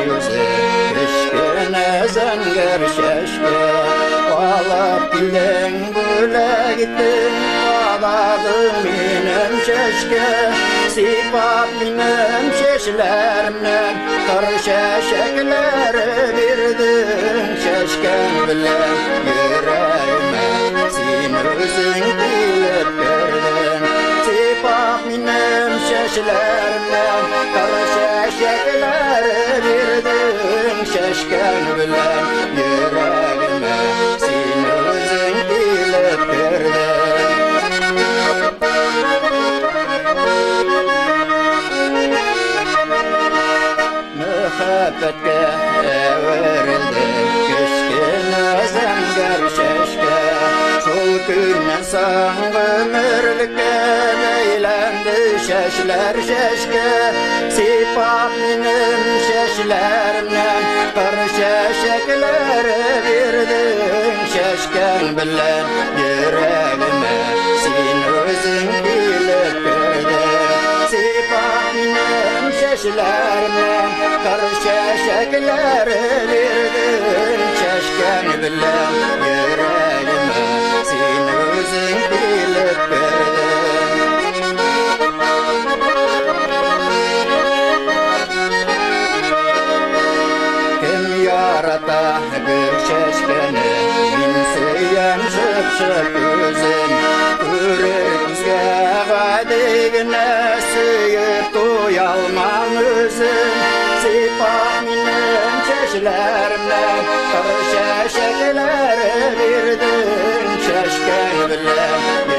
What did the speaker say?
yüzü Kışkine zenger şeşke Alap gildin böyle gittin Ağladım benim şeşke Sipap benim şeşlerimden Kır şeşekleri birdin Şeşken bilen yüreğime Sen özün bilip gördün Sipap benim şeşlerimden Kır şeşekleri birdin Şeşken bilen yüreğime Sen özün bilip gördün Mühabbetke verildi Kışkine zenger şeşke Sol günden son ömürlükte Beylendi şeşler şeşke Sipap benim şeşlerimden Kır şeşekleri birdin Şeşken bilen yüreğime Sen özün bilip gördün Sipap benim şeşlerimden Kır şeşekleri birdin Şeşken bilen yüreğime Sen özün bilip gördün Kim yarata bir şeşkeni Min süyen şıp özün Yüreğimizge vadigine Süyüp duyalmam özün Sipap benim şeşlerimden Kır şeşekleri birdin Şeşken bilen